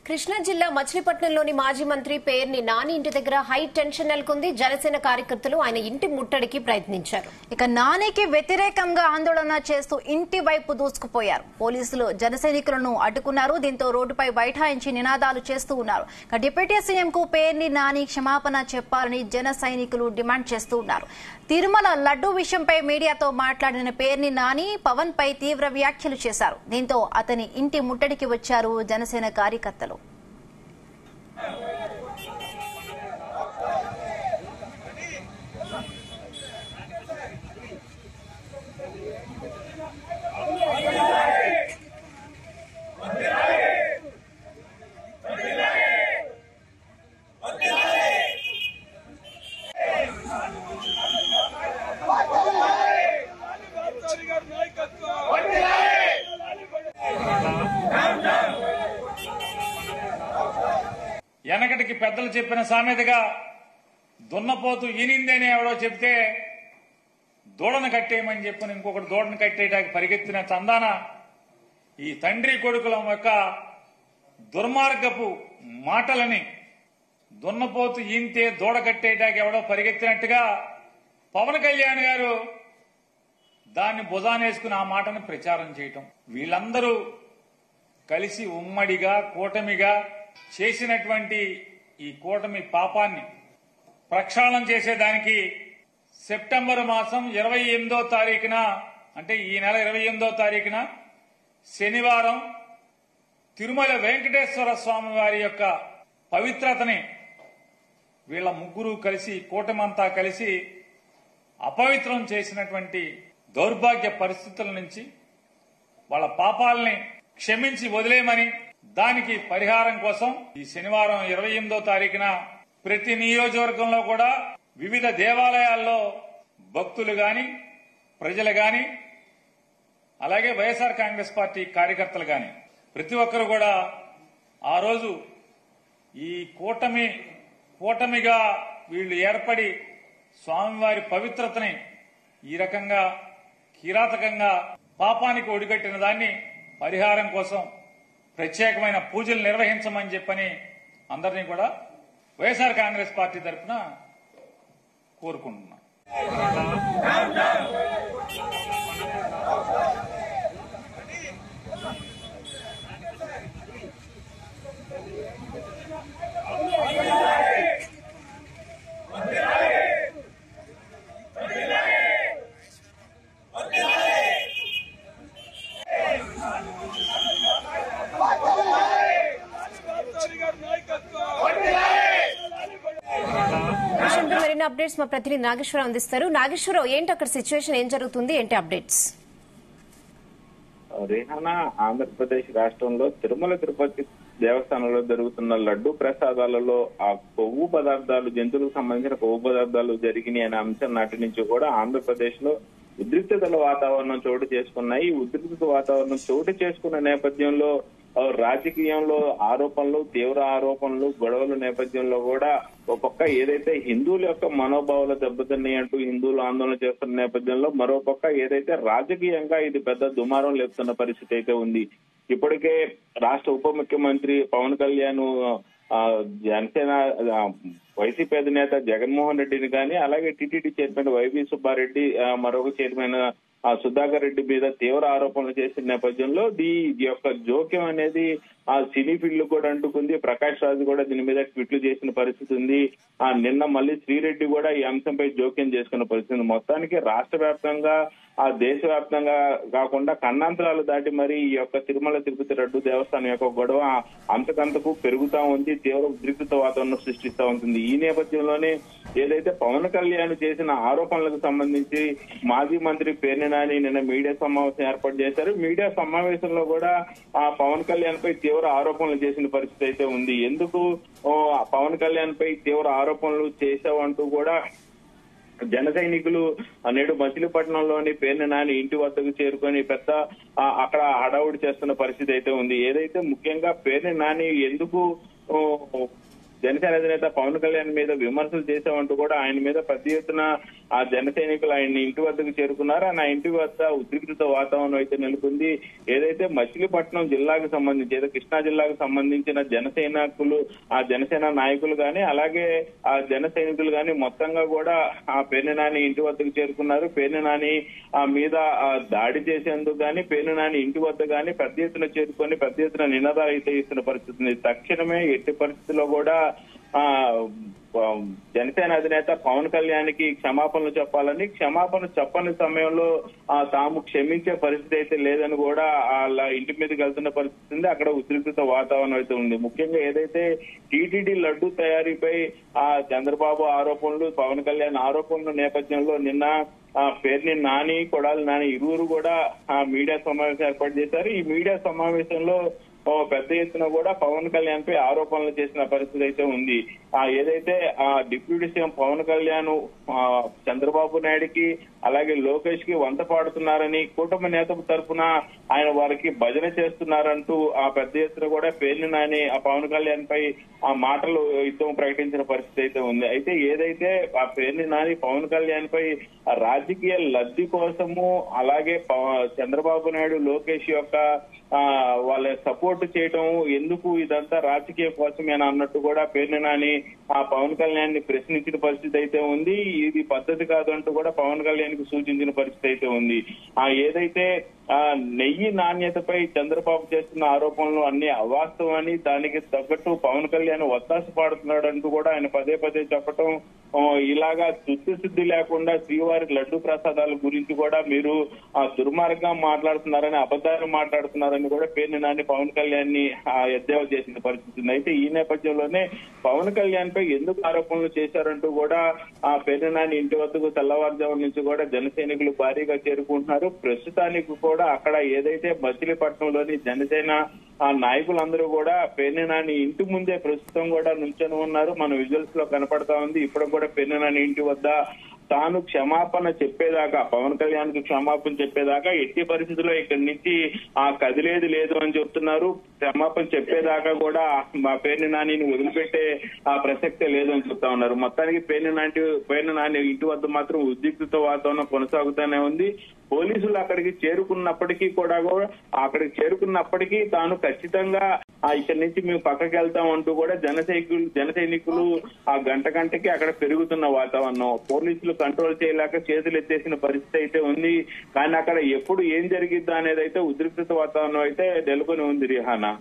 కృష్ణా జిల్లా మచిలీపట్నంలోని మాజీ మంత్రి పేర్ని నాని ఇంటి దగ్గర హై టెన్షన్ నెలకొంది. జనసేన కార్యకర్తలు ఆయన ఇంటి ముట్టడికి ప్రయత్నించారు. ఇక నానికి వ్యతిరేకంగా ఆందోళన చేస్తూ ఇంటి వైపు దూసుకుపోయారు. పోలీసులు జన సైనికులను అడ్డుకున్నారు. దీంతో రోడ్డుపై బైఠాయించి నినాదాలు చేస్తూ ఉన్నారు. డిప్యూటీ సీఎంకు పేర్ని నాని క్షమాపణ చెప్పాలని జన సైనికులు డిమాండ్ చేస్తూ ఉన్నారు. తిరుమల లడ్డూ విషయంపై మీడియాతో మాట్లాడిన పేర్ని నాని పవన్ పై తీవ్ర వ్యాఖ్యలు చేశారు. దీంతో అతని ఇంటి ముట్టడికి వచ్చారు జనసేన కార్యకర్తలు. వెనకటికి పెద్దలు చెప్పిన సామెతగా దున్నపోతు ఈనిందని ఎవడో చెప్తే దూడను కట్టేయమని చెప్పుని ఇంకొకటి దూడను కట్టేయడానికి పరిగెత్తిన చందాన ఈ తండ్రి కొడుకుల యొక్క దుర్మార్గపు మాటలని దున్నపోతు ఈంతే దూడ కట్టేయడానికి ఎవడో పరిగెత్తినట్టుగా పవన్ కళ్యాణ్ గారు దాన్ని భుజానేసుకుని ఆ మాటను ప్రచారం చేయటం, వీళ్ళందరూ కలిసి ఉమ్మడిగా కూటమిగా చేసినటువంటి ఈ కూటమి పాపాన్ని ప్రక్షాళన చేసేదానికి సెప్టెంబర్ మాసం 28వ తారీఖున అంటే ఈ నెల 28వ తారీఖున శనివారం తిరుమల వెంకటేశ్వర స్వామి వారి యొక్క పవిత్రతని వీళ్ళ ముగ్గురు కలిసి కూటమంతా కలిసి అపవిత్రం చేసినటువంటి దౌర్భాగ్య పరిస్థితుల నుంచి వాళ్ళ పాపాలని క్షమించి వదిలేయమని, దానికి పరిహారం కోసం ఈ శనివారం 28వ తారీఖున ప్రతి నియోజకవర్గంలో కూడా వివిధ దేవాలయాల్లో భక్తులు గాని ప్రజలు గాని అలాగే వైఎస్ఆర్ కాంగ్రెస్ పార్టీ కార్యకర్తలు గాని ప్రతి ఒక్కరు కూడా ఆ రోజు ఈ కూటమిగా వీళ్లు ఏర్పడి స్వామివారి పవిత్రతని ఈ రకంగా కిరాతకంగా పాపానికి ఒడిగట్టిన దాన్ని పరిహారం కోసం ప్రత్యేకమైన పూజలు నిర్వహించమని చెప్పని అందరినీ కూడా వైఎస్ఆర్ కాంగ్రెస్ పార్టీ తరఫున కోరుకుంటున్నాం. మరిన్ని అప్డేట్స్ మా ప్రతినిధి నాగేశ్వరరావు అందిస్తారు. నాగేశ్వరరావు, ఏంటి అక్కడ సిచ్యువేషన్, ఏం జరుగుతుంది, ఏంటి అప్డేట్స్? రేహానా, ఆంధ్రప్రదేశ్ రాష్ట్రంలో తిరుమల తిరుపతి దేవస్థానంలో జరుగుతున్న లడ్డూ ప్రసాదాలలో ఆ కొవ్వు పదార్థాలు, జంతువులకు సంబంధించిన కొవ్వు పదార్థాలు జరిగినాయి అనే అంశం నాటి నుంచి కూడా ఆంధ్రప్రదేశ్ లో ఉద్రిక్తతల వాతావరణం చోటు చేసుకున్నాయి. ఈ ఉద్రిక్తత వాతావరణం చోటు చేసుకున్న నేపథ్యంలో రాజకీయంలో ఆరోపణలు, తీవ్ర ఆరోపణలు, గొడవల నేపథ్యంలో కూడా ఒక పక్క ఏదైతే హిందువుల యొక్క మనోభావాలు దెబ్బతిన్నాయి అంటూ హిందువులు ఆందోళన చేస్తున్న నేపథ్యంలో మరో పక్క ఏదైతే రాజకీయంగా ఇది పెద్ద దుమారం లేపుతున్న పరిస్థితి అయితే ఉంది. ఇప్పటికే రాష్ట్ర ఉప ముఖ్యమంత్రి పవన్ కళ్యాణ్ జనసేన వైసీపీ అధినేత జగన్మోహన్ రెడ్డిని కానీ అలాగే టీటీడీ చైర్మన్ వైవి సుబ్బారెడ్డి మరొక చైర్మన్ సుధాకర్ రెడ్డి మీద తీవ్ర ఆరోపణలు చేసిన నేపథ్యంలో ఈ యొక్క జోక్యం అనేది ఆ సినీ ఫీల్డ్ కూడా అంటుకుంది. ప్రకాష్ రాజు కూడా దీని మీద ట్వీట్లు చేసిన పరిస్థితి ఉంది. నిన్న మళ్ళీ శ్రీరెడ్డి కూడా ఈ అంశంపై జోక్యం చేసుకున్న పరిస్థితి. మొత్తానికి రాష్ట్ర వ్యాప్తంగా దేశవ్యాప్తంగా కాకుండా ఖండాంతరాలు దాటి మరి ఈ యొక్క తిరుమల తిరుపతి లడ్డూ దేవస్థానం యొక్క గొడవ అంతకంతకు పెరుగుతా ఉంది, తీవ్ర ఉద్రిక్తత వాతావరణం సృష్టిస్తా ఉంటుంది. ఈ నేపథ్యంలోనే ఏదైతే పవన్ కళ్యాణ్ చేసిన ఆరోపణలకు సంబంధించి మాజీ మంత్రి పేర్ని నాని నిన్న మీడియా సమావేశం ఏర్పాటు చేశారు. మీడియా సమావేశంలో కూడా ఆ పవన్ కళ్యాణ్ పై తీవ్ర ఆరోపణలు చేసిన పరిస్థితి అయితే ఉంది. ఎందుకు పవన్ కళ్యాణ్ పై తీవ్ర ఆరోపణలు చేశావంటూ కూడా జన సైనికులు నేడు మచిలీపట్నంలోని పేర్ని నాని ఇంటి వద్దకు చేరుకొని పెద్ద అక్కడ హడావుడి చేస్తున్న పరిస్థితి అయితే ఉంది. ఏదైతే ముఖ్యంగా పేర్ని నాని ఎందుకు జనసేన అధినేత పవన్ కళ్యాణ్ మీద విమర్శలు చేశామంటూ కూడా ఆయన మీద పెద్ద ఎత్తున ఆ జన సైనికులు ఆయన ఇంటి వద్దకు చేరుకున్నారు. ఆయన ఇంటి వద్ద ఉద్రిక్తత వాతావరణం అయితే నెలకొంది. ఏదైతే మచిలీపట్నం జిల్లాకు సంబంధించి ఏదో కృష్ణా జిల్లాకు సంబంధించిన జనసేన నాయకులు గాని అలాగే ఆ జన సైనికులు గాని మొత్తంగా కూడా ఆ పేర్ని నాని ఇంటి వద్దకు చేరుకున్నారు. పేర్ని నాని మీద దాడి చేసేందుకు గాని పేర్ని నాని ఇంటి వద్ద గాని పెద్ద ఎత్తున చేరుకొని పెద్ద ఎత్తున నినాదాలు అయితే ఇస్తున్న పరిస్థితి ఉంది. తక్షణమే ఎట్టి పరిస్థితుల్లో కూడా జనసేన అధినేత పవన్ కళ్యాణ్ కి క్షమాపణలు చెప్పాలని, క్షమాపణ చెప్పని సమయంలో తాము క్షమించే పరిస్థితి అయితే లేదని కూడా వాళ్ళ ఇంటి మీదకి వెళ్తున్న పరిస్థితి ఉంది. అక్కడ ఉద్రిక్తత వాతావరణం అయితే ఉంది. ముఖ్యంగా ఏదైతే టీటీడీ లడ్డు తయారీపై చంద్రబాబు ఆరోపణలు, పవన్ కళ్యాణ్ ఆరోపణల నేపథ్యంలో నిన్న పేర్ని నాని, కొడాలి నాని ఇరువురు కూడా మీడియా సమావేశం ఏర్పాటు చేశారు. ఈ మీడియా సమావేశంలో పెద్ద ఎత్తున కూడా పవన్ కళ్యాణ్ పై ఆరోపణలు చేసిన పరిస్థితి అయితే ఉంది. ఏదైతే డిప్యూటీ సీఎం పవన్ కళ్యాణ్ చంద్రబాబు నాయుడికి అలాగే లోకేష్ కి వంత పాడుతున్నారని, కూటమి నేత తరఫున ఆయన వారికి భజన చేస్తున్నారంటూ పెద్ద ఎత్తున కూడా పేర్ని నాని పవన్ కళ్యాణ్ పై మాటలు యుద్ధం ప్రకటించిన పరిస్థితి అయితే ఉంది. అయితే ఏదైతే పేర్ని నాని పవన్ కళ్యాణ్ పై రాజకీయ లబ్ధి కోసము అలాగే చంద్రబాబు నాయుడు లోకేష్ యొక్క వాళ్ళ సపోర్ట్ చేయడం ఎందుకు ఇదంతా రాజకీయ కోసమేనా అన్నట్టు కూడా పేర్ని నాని పవన్ కళ్యాణ్ ని ప్రశ్నించిన పరిస్థితి అయితే ఉంది. ఇది పద్ధతి కాదంటూ కూడా పవన్ కళ్యాణ్ కి సూచించిన పరిస్థితి అయితే ఉంది. ఏదైతే నెయ్యి నాణ్యతపై చంద్రబాబు చేస్తున్న ఆరోపణలు అన్ని అవాస్తవమని, దానికి తగ్గట్టు పవన్ కళ్యాణ్ ఒత్తాస పాడుతున్నాడు అంటూ కూడా ఆయన పదే పదే చెప్పటం, ఇలాగా శుద్ధి లేకుండా శ్రీవారి లడ్డు ప్రసాదాల గురించి కూడా మీరు దుర్మార్గంగా మాట్లాడుతున్నారని, అబద్ధాలు మాట్లాడుతున్నారని కూడా పేర్ని నాని పవన్ కళ్యాణ్ ని ఎద్దేవా చేసిన పరిస్థితి ఉంది. అయితే ఈ నేపథ్యంలోనే పవన్ కళ్యాణ్ పై ఎందుకు ఆరోపణలు చేశారంటూ కూడా పేర్ని నాని ఇంటి వద్దకు తెల్లవారుజాము నుంచి కూడా జన సైనికులు భారీగా చేరుకుంటున్నారు. ప్రస్తుతానికి కూడా అక్కడ ఏదైతే మచిలీపట్నంలోని జనసేన నాయకులందరూ కూడా పేర్ని నాని ఇంటి ముందే ప్రస్తుతం కూడా నుంచొని ఉన్నారు. మన విజువల్స్ లో కనపడతా ఉంది. ఇప్పుడు కూడా పేర్ని నాని ఇంటి వద్ద తాను క్షమాపణ చెప్పేదాకా, పవన్ కళ్యాణ్ కి క్షమాపణ చెప్పేదాకా ఎట్టి పరిస్థితుల్లో ఇక్కడి నుంచి కదిలేది లేదు అని చెప్తున్నారు. క్షమాపణ చెప్పేదాకా కూడా మా పేర్ని నానిని వదిలిపెట్టే ప్రసక్తే లేదు అని చెప్తా ఉన్నారు. మొత్తానికి పేర్ని నాని ఇంటి వద్ద మాత్రం ఉద్రిక్తత వాతావరణం కొనసాగుతూనే ఉంది. పోలీసులు అక్కడికి చేరుకున్నప్పటికీ తాను ఖచ్చితంగా ఇక్కడి నుంచి మేము పక్కకి వెళ్తాం అంటూ కూడా జన సైనికులు గంటకి అక్కడ పెరుగుతున్న వాతావరణం. పోలీసులు కంట్రోల్ చేయలేక చేతులు ఎత్తేసిన పరిస్థితి అయితే ఉంది. కానీ అక్కడ ఎప్పుడు ఏం జరిగిద్దా అనేది అయితే ఉద్రిక్తత వాతావరణం అయితే నెలకొని ఉంది రిహానా.